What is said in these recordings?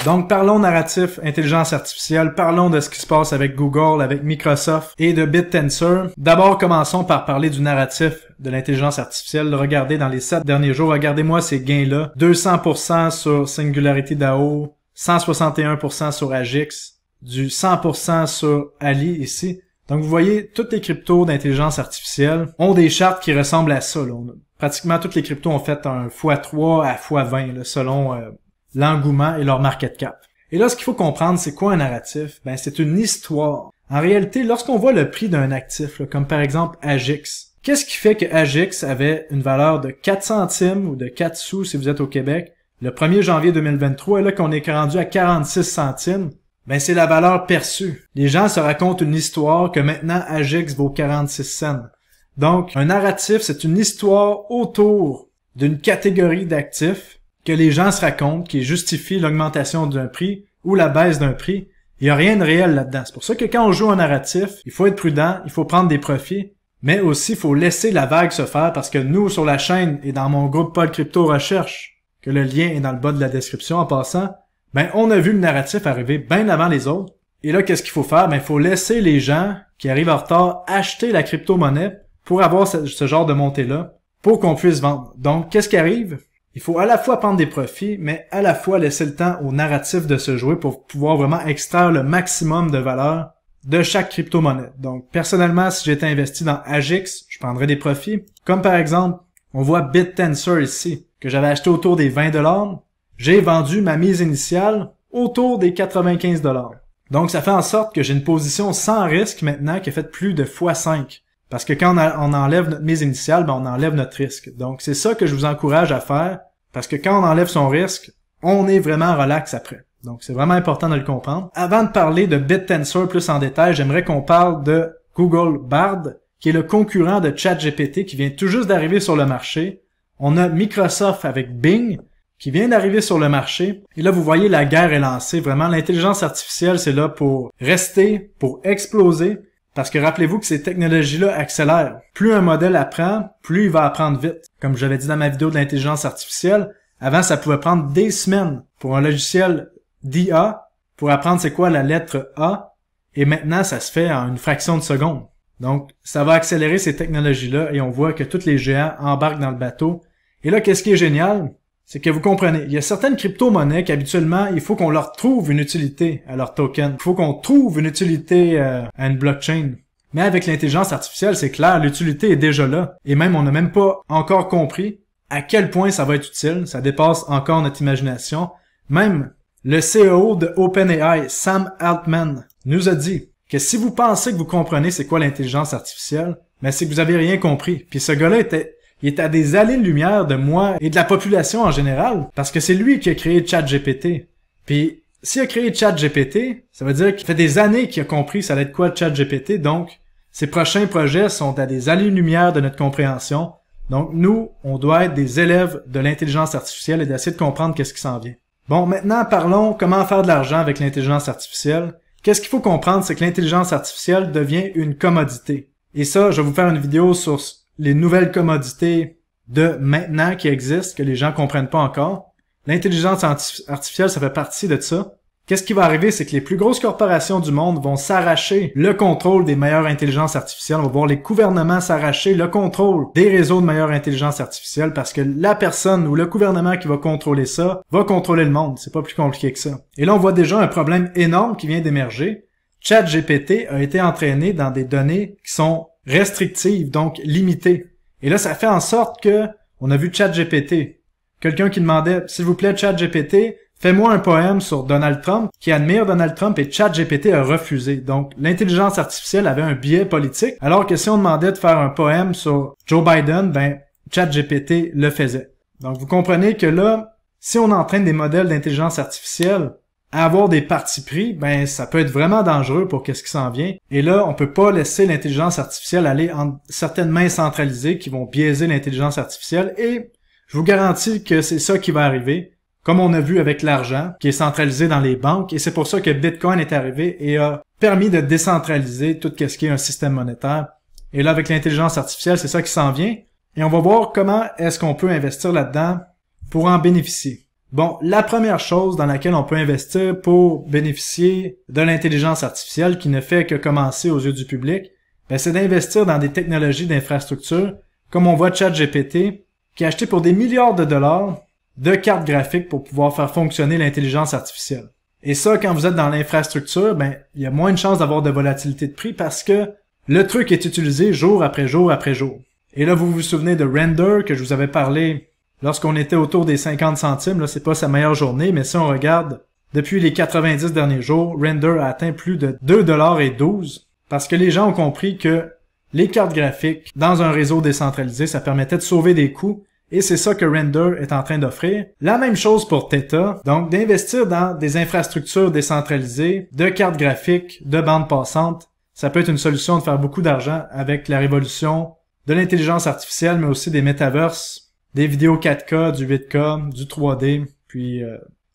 Donc, parlons narratif, intelligence artificielle, parlons de ce qui se passe avec Google, avec Microsoft et de BitTensor. D'abord, commençons par parler du narratif de l'intelligence artificielle. Regardez dans les 7 derniers jours, regardez-moi ces gains-là. 200% sur Singularity DAO, 161% sur Agix, du 100% sur Ali ici. Donc, vous voyez, toutes les cryptos d'intelligence artificielle ont des chartes qui ressemblent à ça. Là. Pratiquement toutes les cryptos ont fait un x3 à x20 là, selon l'engouement et leur market cap. Et là, ce qu'il faut comprendre, c'est quoi un narratif? Ben, c'est une histoire. En réalité, lorsqu'on voit le prix d'un actif, là, comme par exemple Agix, qu'est-ce qui fait que Agix avait une valeur de 4 centimes ou de 4 sous si vous êtes au Québec le 1er janvier 2023, et là qu'on est rendu à 46 centimes? Ben, c'est la valeur perçue. Les gens se racontent une histoire que maintenant Agix vaut 46 cents. Donc, un narratif, c'est une histoire autour d'une catégorie d'actifs que les gens se racontent, qui justifie l'augmentation d'un prix ou la baisse d'un prix. Il n'y a rien de réel là-dedans. C'est pour ça que quand on joue un narratif, il faut être prudent, il faut prendre des profits, mais aussi il faut laisser la vague se faire parce que nous, sur la chaîne et dans mon groupe Paul Crypto Recherche, que le lien est dans le bas de la description en passant, ben on a vu le narratif arriver bien avant les autres. Et là, qu'est-ce qu'il faut faire? Ben il faut laisser les gens qui arrivent en retard acheter la crypto-monnaie pour avoir ce genre de montée-là, pour qu'on puisse vendre. Donc, qu'est-ce qui arrive? Il faut à la fois prendre des profits, mais à la fois laisser le temps au narratif de se jouer pour pouvoir vraiment extraire le maximum de valeur de chaque crypto-monnaie. Donc, personnellement, si j'étais investi dans Agix, je prendrais des profits. Comme par exemple, on voit BitTensor ici, que j'avais acheté autour des 20$. J'ai vendu ma mise initiale autour des 95$. Donc, ça fait en sorte que j'ai une position sans risque maintenant qui a fait plus de x5. Parce que quand on enlève notre mise initiale, ben on enlève notre risque. Donc, c'est ça que je vous encourage à faire. Parce que quand on enlève son risque, on est vraiment relax après. Donc, c'est vraiment important de le comprendre. Avant de parler de BitTensor plus en détail, j'aimerais qu'on parle de Google Bard, qui est le concurrent de ChatGPT qui vient tout juste d'arriver sur le marché. On a Microsoft avec Bing, qui vient d'arriver sur le marché. Et là, vous voyez, la guerre est lancée. Vraiment, l'intelligence artificielle, c'est là pour rester, pour exploser. Parce que rappelez-vous que ces technologies-là accélèrent. Plus un modèle apprend, plus il va apprendre vite. Comme je l'avais dit dans ma vidéo de l'intelligence artificielle, avant, ça pouvait prendre des semaines pour un logiciel d'IA pour apprendre c'est quoi la lettre A. Et maintenant, ça se fait en une fraction de seconde. Donc, ça va accélérer ces technologies-là et on voit que tous les géants embarquent dans le bateau. Et là, qu'est-ce qui est génial? C'est que vous comprenez, il y a certaines crypto-monnaies qu'habituellement, il faut qu'on leur trouve une utilité à leur token. Il faut qu'on trouve une utilité à une blockchain. Mais avec l'intelligence artificielle, c'est clair, l'utilité est déjà là. Et même, on n'a même pas encore compris à quel point ça va être utile. Ça dépasse encore notre imagination. Même le CEO de OpenAI, Sam Altman, nous a dit que si vous pensez que vous comprenez c'est quoi l'intelligence artificielle, mais c'est que vous avez rien compris. Puis ce gars-là il est à des années-lumière de moi et de la population en général, parce que c'est lui qui a créé ChatGPT. Puis, s'il a créé ChatGPT, ça veut dire qu'il fait des années qu'il a compris ça allait être quoi ChatGPT, donc ses prochains projets sont à des années-lumière de notre compréhension. Donc, nous, on doit être des élèves de l'intelligence artificielle et d'essayer de comprendre qu'est-ce qui s'en vient. Bon, maintenant, parlons comment faire de l'argent avec l'intelligence artificielle. Qu'est-ce qu'il faut comprendre, c'est que l'intelligence artificielle devient une commodité. Et ça, je vais vous faire une vidéo sur les nouvelles commodités de maintenant qui existent, que les gens comprennent pas encore. L'intelligence artificielle, ça fait partie de ça. Qu'est-ce qui va arriver, c'est que les plus grosses corporations du monde vont s'arracher le contrôle des meilleures intelligences artificielles. On va voir les gouvernements s'arracher le contrôle des réseaux de meilleure intelligence artificielle parce que la personne ou le gouvernement qui va contrôler ça va contrôler le monde. C'est pas plus compliqué que ça. Et là, on voit déjà un problème énorme qui vient d'émerger. ChatGPT a été entraîné dans des données qui sont restrictives, donc limitées. Et là, ça fait en sorte que on a vu ChatGPT. Quelqu'un qui demandait, s'il vous plaît, ChatGPT, fais-moi un poème sur Donald Trump, qui admire Donald Trump, et ChatGPT a refusé. Donc, l'intelligence artificielle avait un biais politique, alors que si on demandait de faire un poème sur Joe Biden, ben, ChatGPT le faisait. Donc, vous comprenez que là, si on entraîne des modèles d'intelligence artificielle à avoir des partis pris, ben, ça peut être vraiment dangereux pour qu'est-ce qui s'en vient. Et là, on peut pas laisser l'intelligence artificielle aller en certaines mains centralisées qui vont biaiser l'intelligence artificielle, et je vous garantis que c'est ça qui va arriver. Comme on a vu avec l'argent, qui est centralisé dans les banques, et c'est pour ça que Bitcoin est arrivé et a permis de décentraliser tout ce qui est un système monétaire. Et là, avec l'intelligence artificielle, c'est ça qui s'en vient. Et on va voir comment est-ce qu'on peut investir là-dedans pour en bénéficier. Bon, la première chose dans laquelle on peut investir pour bénéficier de l'intelligence artificielle qui ne fait que commencer aux yeux du public, ben c'est d'investir dans des technologies d'infrastructure, comme on voit ChatGPT, qui a acheté pour des milliards de dollars de cartes graphiques pour pouvoir faire fonctionner l'intelligence artificielle. Et ça, quand vous êtes dans l'infrastructure, ben il y a moins de chances d'avoir de volatilité de prix parce que le truc est utilisé jour après jour après jour. Et là, vous vous souvenez de Render, que je vous avais parlé lorsqu'on était autour des 50 centimes, là, c'est pas sa meilleure journée, mais si on regarde, depuis les 90 derniers jours, Render a atteint plus de 2,12 $, parce que les gens ont compris que les cartes graphiques, dans un réseau décentralisé, ça permettait de sauver des coûts, et c'est ça que Render est en train d'offrir. La même chose pour Theta, donc d'investir dans des infrastructures décentralisées, de cartes graphiques, de bandes passantes, ça peut être une solution de faire beaucoup d'argent avec la révolution de l'intelligence artificielle, mais aussi des metaverses, des vidéos 4K, du 8K, du 3D, puis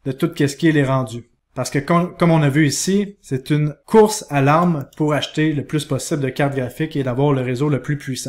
de tout ce qui est les rendus. Parce que comme on a vu ici, c'est une course à l'arme pour acheter le plus possible de cartes graphiques et d'avoir le réseau le plus puissant.